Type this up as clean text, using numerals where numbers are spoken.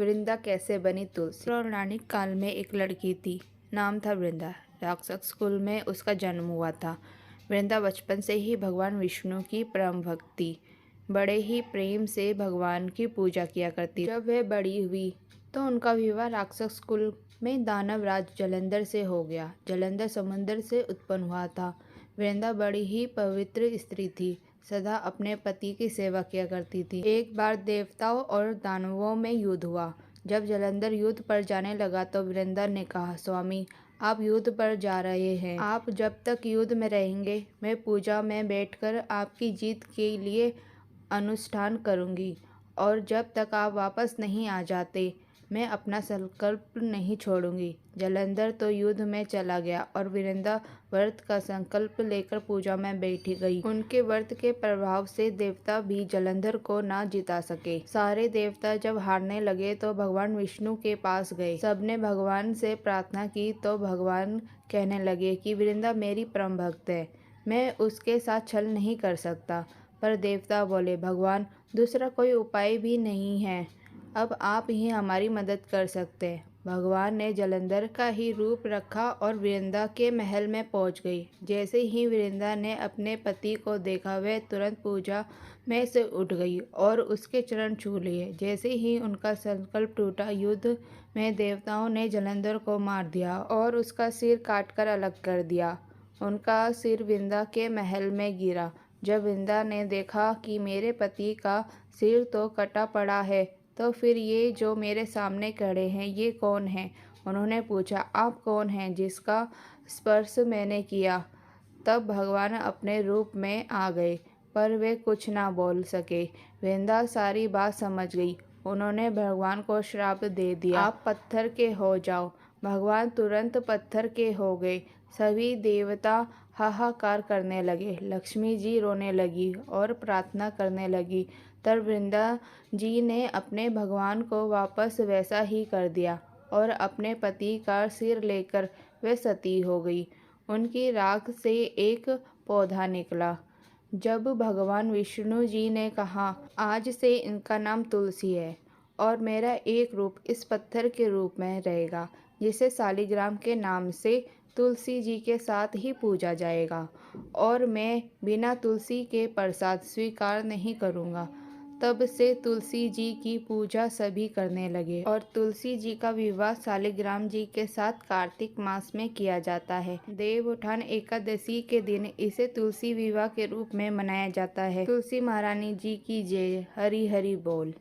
वृंदा कैसे बनी तुलसी। पौराणिक काल में एक लड़की थी, नाम था वृंदा। राक्षस कुल में उसका जन्म हुआ था। वृंदा बचपन से ही भगवान विष्णु की परम भक्त थी। बड़े ही प्रेम से भगवान की पूजा किया करती। जब वह बड़ी हुई तो उनका विवाह राक्षस कुल में दानव राज जलंधर से हो गया। जलंधर समुद्र से उत्पन्न हुआ था। वृंदा बड़ी ही पवित्र स्त्री थी, सदा अपने पति की सेवा किया करती थी। एक बार देवताओं और दानवों में युद्ध हुआ। जब जलंधर युद्ध पर जाने लगा तो वृंदा ने कहा, स्वामी, आप युद्ध पर जा रहे हैं। आप जब तक युद्ध में रहेंगे, मैं पूजा में बैठकर आपकी जीत के लिए अनुष्ठान करूंगी, और जब तक आप वापस नहीं आ जाते, मैं अपना संकल्प नहीं छोड़ूंगी। जलंधर तो युद्ध में चला गया और वृंदा व्रत का संकल्प लेकर पूजा में बैठी गई। उनके व्रत के प्रभाव से देवता भी जलंधर को ना जिता सके। सारे देवता जब हारने लगे तो भगवान विष्णु के पास गए। सबने भगवान से प्रार्थना की तो भगवान कहने लगे कि वृंदा मेरी परम भक्त है, मैं उसके साथ छल नहीं कर सकता। पर देवता बोले, भगवान, दूसरा कोई उपाय भी नहीं है, अब आप ही हमारी मदद कर सकते हैं। भगवान ने जलंधर का ही रूप रखा और वृंदा के महल में पहुंच गई। जैसे ही वृंदा ने अपने पति को देखा, वह तुरंत पूजा में से उठ गई और उसके चरण छू लिए। जैसे ही उनका संकल्प टूटा, युद्ध में देवताओं ने जलंधर को मार दिया और उसका सिर काटकर अलग कर दिया। उनका सिर वृंदा के महल में गिरा। जब वृंदा ने देखा कि मेरे पति का सिर तो कटा पड़ा है, तो फिर ये जो मेरे सामने खड़े हैं, ये कौन हैं? उन्होंने पूछा, आप कौन हैं जिसका स्पर्श मैंने किया? तब भगवान अपने रूप में आ गए, पर वे कुछ ना बोल सके। वृंदा सारी बात समझ गई। उन्होंने भगवान को श्राप दे दिया, आप पत्थर के हो जाओ। भगवान तुरंत पत्थर के हो गए। सभी देवता हाहाकार करने लगे। लक्ष्मी जी रोने लगी और प्रार्थना करने लगी। तब वृंदा जी ने अपने भगवान को वापस वैसा ही कर दिया और अपने पति का सिर लेकर वे सती हो गई। उनकी राख से एक पौधा निकला। जब भगवान विष्णु जी ने कहा, आज से इनका नाम तुलसी है और मेरा एक रूप इस पत्थर के रूप में रहेगा, जिसे शालिग्राम के नाम से तुलसी जी के साथ ही पूजा जाएगा, और मैं बिना तुलसी के प्रसाद स्वीकार नहीं करूँगा। तब से तुलसी जी की पूजा सभी करने लगे और तुलसी जी का विवाह शालिग्राम जी के साथ कार्तिक मास में किया जाता है। देवउठान एकादशी के दिन इसे तुलसी विवाह के रूप में मनाया जाता है। तुलसी महारानी जी की जय। हरि हरि बोल।